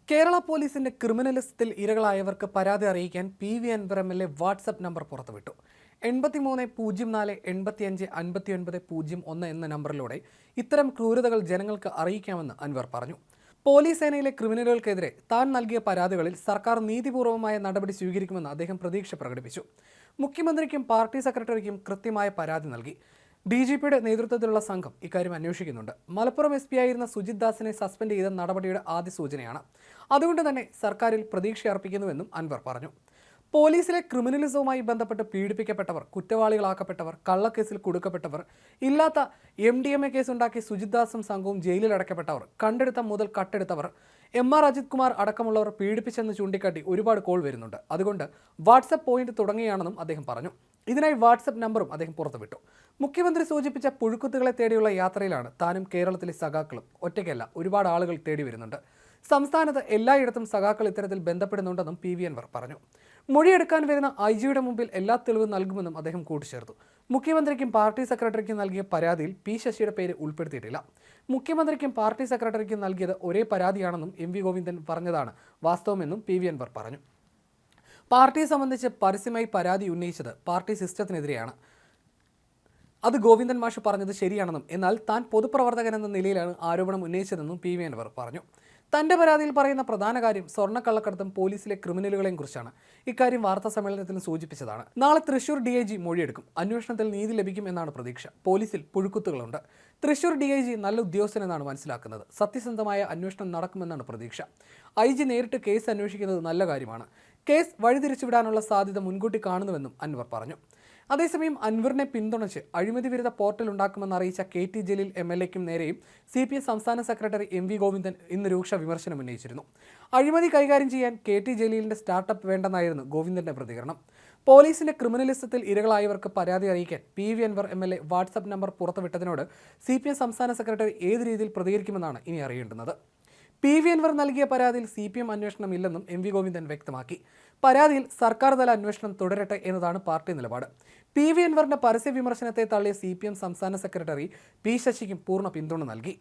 കേരള പോലീസിന്റെ ക്രിമിനൽ ലിസ്റ്റിൽ ഇരകളായവർക്ക് പരാതി അറിയിക്കാൻ PV Anwar MLA WhatsApp number പുറത്തുവിട്ടു. 8304 എന്ന നമ്പറിലൂടെ ഇത്തരം ക്രൂരതകൾ ജനങ്ങൾക്ക് അറിയിക്കാമെന്ന് അൻവർ പറഞ്ഞു. പോലീസ് സേനയിലെ ക്രിമിനലുകൾക്കെതിരെ താൻ നൽകിയ പരാതികളിൽ സർക്കാർ നീതിപൂർവമായ നടപടി സ്വീകരിക്കുമെന്ന് അദ്ദേഹം പ്രതീക്ഷ പ്രകടിപ്പിച്ചു. മുഖ്യമന്ത്രിക്കും പാർട്ടി സെക്രട്ടറിക്കും കൃത്യമായ പരാതി നൽകി. DGPയുടെ നേതൃത്വത്തിലുള്ള സംഘം ഇക്കാര്യം അന്വേഷിക്കുന്നുണ്ട്. മലപ്പുറം SP ആയിരുന്ന സുജിത് ദാസിനെ സസ്പെൻഡ് ചെയ്ത നടപടിയുടെ ആദ്യ സൂചനയാണ്. അതുകൊണ്ട് തന്നെ സർക്കാരിൽ പ്രതീക്ഷയർപ്പിക്കുന്നുവെന്നും അൻവർ പറഞ്ഞു. പോലീസിലെ ക്രിമിനലിസവുമായി ബന്ധപ്പെട്ട് പീഡിപ്പിക്കപ്പെട്ടവർ, കുറ്റവാളികളാക്കപ്പെട്ടവർ, കള്ളക്കേസിൽ കുടുക്കപ്പെട്ടവർ, ഇല്ലാത്ത MDMA കേസുണ്ടാക്കി സുജിത് ദാസും സംഘവും ജയിലിൽ അടയ്ക്കപ്പെട്ടവർ, കണ്ടെടുത്ത മുതൽ കട്ടെടുത്തവർ, MR അജിത് കുമാർ അടക്കമുള്ളവർ പീഡിപ്പിച്ചെന്ന് ചൂണ്ടിക്കാട്ടി ഒരുപാട് കോൾ വരുന്നുണ്ട്. അതുകൊണ്ട് വാട്സ്ആപ്പ് പോയിന്റ് തുടങ്ങുകയാണെന്നും അദ്ദേഹം പറഞ്ഞു. ഇതിനായി വാട്സ്ആപ്പ് നമ്പറും അദ്ദേഹം പുറത്തുവിട്ടു. മുഖ്യമന്ത്രി സൂചിപ്പിച്ച പുഴുക്കുത്തുകളെ തേടിയുള്ള യാത്രയിലാണ് താനും കേരളത്തിലെ സഖാക്കളും. ഒറ്റയ്ക്കല്ല, ഒരുപാട് ആളുകൾ തേടി വരുന്നുണ്ട്. സംസ്ഥാനത്ത് എല്ലായിടത്തും സഖാക്കൾ ഇത്തരത്തിൽ ബന്ധപ്പെടുന്നുണ്ടെന്നും PV അൻവർ പറഞ്ഞു. മൊഴിയെടുക്കാൻ വരുന്ന IG-യുടെ മുമ്പിൽ എല്ലാ തെളിവും നൽകുമെന്നും അദ്ദേഹം കൂട്ടിച്ചേർത്തു. മുഖ്യമന്ത്രിക്കും പാർട്ടി സെക്രട്ടറിക്കും നൽകിയ പരാതിയിൽ P ശശിയുടെ പേര് ഉൾപ്പെടുത്തിയിട്ടില്ല. മുഖ്യമന്ത്രിക്കും പാർട്ടി സെക്രട്ടറിക്കും നൽകിയത് ഒരേ പരാതിയാണെന്നും MV ഗോവിന്ദൻ പറഞ്ഞതാണ് വാസ്തവമെന്നും PV അൻവർ പറഞ്ഞു. പാർട്ടിയെ സംബന്ധിച്ച് പരസ്യമായി പരാതി ഉന്നയിച്ചത് പാർട്ടി സിസ്റ്റത്തിനെതിരെയാണ്. അത് ഗോവിന്ദൻ മാഷ് പറഞ്ഞത് ശരിയാണെന്നും എന്നാൽ താൻ പൊതുപ്രവർത്തകൻ എന്ന നിലയിലാണ് ആരോപണം ഉന്നയിച്ചതെന്നും PV അൻവർ പറഞ്ഞു. തന്റെ പരാതിയിൽ പറയുന്ന പ്രധാന കാര്യം സ്വർണ്ണക്കള്ളക്കടത്തും പോലീസിലെ ക്രിമിനലുകളെയും കുറിച്ചാണ്. ഇക്കാര്യം വാർത്താ സമ്മേളനത്തിൽ സൂചിപ്പിച്ചതാണ്. നാളെ തൃശൂർ DIG മൊഴിയെടുക്കും. അന്വേഷണത്തിൽ നീതി ലഭിക്കും എന്നാണ് പ്രതീക്ഷ. പോലീസിൽ പുഴുക്കുത്തുകളുണ്ട്. തൃശൂർ DIG നല്ല ഉദ്യോഗസ്ഥനെന്നാണ് മനസ്സിലാക്കുന്നത്. സത്യസന്ധമായ അന്വേഷണം നടക്കുമെന്നാണ് പ്രതീക്ഷ. IG നേരിട്ട് കേസ് അന്വേഷിക്കുന്നത് നല്ല കാര്യമാണ്. കേസ് വഴിതിരിച്ചുവിടാനുള്ള സാധ്യത മുൻകൂട്ടി കാണുന്നുവെന്നും അൻവർ പറഞ്ഞു. അതേസമയം അൻവറിനെ പിന്തുണച്ച് അഴിമതി വിരുദ്ധ പോർട്ടൽ ഉണ്ടാക്കുമെന്ന് അറിയിച്ച KT ജലീൽ MLA-ക്കും നേരെയും CPM സംസ്ഥാന സെക്രട്ടറി MV ഗോവിന്ദൻ ഇന്ന് രൂക്ഷ വിമർശനം ഉന്നയിച്ചിരുന്നു. അഴിമതി കൈകാര്യം ചെയ്യാൻ KT ജലീലിന്റെ സ്റ്റാർട്ടപ്പ് വേണ്ടെന്നായിരുന്നു ഗോവിന്ദന്റെ പ്രതികരണം. പോലീസിന്റെ ക്രിമിനൽ ലിസ്റ്റിൽ ഇരകളായവർക്ക് പരാതി അറിയിക്കാൻ PV Anwar MLA WhatsApp number പുറത്തുവിട്ടതിനോട് CPM സംസ്ഥാന സെക്രട്ടറി ഏത് രീതിയിൽ പ്രതികരിക്കുമെന്നാണ് ഇനി അറിയേണ്ടുന്നത്. PV അൻവർ നൽകിയ പരാതിയിൽ CPM അന്വേഷണം ഇല്ലെന്നും MV ഗോവിന്ദൻ വ്യക്തമാക്കി. പരാതിയിൽ സർക്കാർ തല അന്വേഷണം തുടരട്ടെ എന്നതാണ് പാർട്ടി നിലപാട്. PV അൻവറിന്റെ പരസ്യ വിമർശനത്തെ തള്ളിയ CPM സംസ്ഥാന സെക്രട്ടറി P ശശിക്കും പൂർണ്ണ പിന്തുണ നൽകി.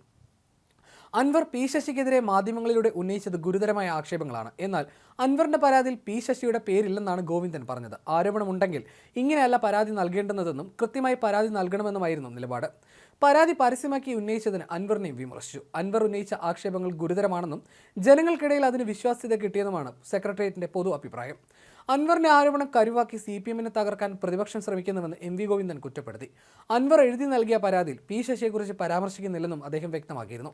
അൻവർ P ശശിക്കെതിരെ മാധ്യമങ്ങളിലൂടെ ഉന്നയിച്ചത് ഗുരുതരമായ ആക്ഷേപങ്ങളാണ്. എന്നാൽ അൻവറിന്റെ പരാതിയിൽ P ശശിയുടെ പേരില്ലെന്നാണ് ഗോവിന്ദൻ പറഞ്ഞത്. ആരോപണമുണ്ടെങ്കിൽ ഇങ്ങനെയല്ല പരാതി നൽകേണ്ടുന്നതെന്നും കൃത്യമായി പരാതി നൽകണമെന്നുമായിരുന്നു നിലപാട്. പരാതി പരസ്യമാക്കി ഉന്നയിച്ചതിന് അൻവറിനെയും വിമർശിച്ചു. അൻവർ ഉന്നയിച്ച ആക്ഷേപങ്ങൾ ഗുരുതരമാണെന്നും ജനങ്ങൾക്കിടയിൽ അതിന് വിശ്വാസ്യത കിട്ടിയെന്നുമാണ് സെക്രട്ടേറിയറ്റിന്റെ പൊതു അഭിപ്രായം. അൻവറിന്റെ ആരോപണം കരുവാക്കി CPM-നെ തകർക്കാൻ പ്രതിപക്ഷം ശ്രമിക്കുന്നുവെന്ന് MV ഗോവിന്ദൻ കുറ്റപ്പെടുത്തി. അൻവർ എഴുതി നൽകിയ പരാതിയിൽ P ശശിയെക്കുറിച്ച് പരാമർശിക്കുന്നില്ലെന്നും അദ്ദേഹം വ്യക്തമാക്കിയിരുന്നു.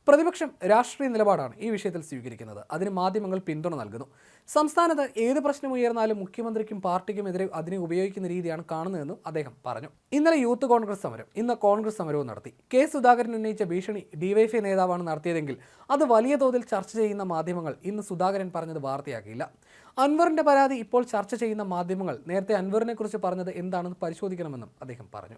പ്രതിപക്ഷം രാഷ്ട്രീയ നിലപാടാണ് ഈ വിഷയത്തിൽ സ്വീകരിക്കുന്നത്. അതിന് മാധ്യമങ്ങൾ പിന്തുണ നൽകുന്നു. സംസ്ഥാനത്ത് ഏത് പ്രശ്നം ഉയർന്നാലും മുഖ്യമന്ത്രിക്കും പാർട്ടിക്കുമെതിരെ അതിനെ ഉപയോഗിക്കുന്ന രീതിയാണ് കാണുന്നതെന്നും അദ്ദേഹം പറഞ്ഞു. ഇന്നലെ യൂത്ത് കോൺഗ്രസ് സമരം, ഇന്ന് കോൺഗ്രസ് സമരവും നടത്തി. K സുധാകരൻ ഉന്നയിച്ച ഭീഷണി DYFI നേതാവാണ് നടത്തിയതെങ്കിൽ അത് വലിയ തോതിൽ ചർച്ച ചെയ്യുന്ന മാധ്യമങ്ങൾ ഇന്ന് സുധാകരൻ പറഞ്ഞത് വാർത്തയാക്കിയില്ല. അൻവറിന്റെ പരാതി ഇപ്പോൾ ചർച്ച ചെയ്യുന്ന മാധ്യമങ്ങൾ നേരത്തെ അൻവറിനെ കുറിച്ച് പറഞ്ഞത് എന്താണെന്ന് പരിശോധിക്കണമെന്നും അദ്ദേഹം പറഞ്ഞു.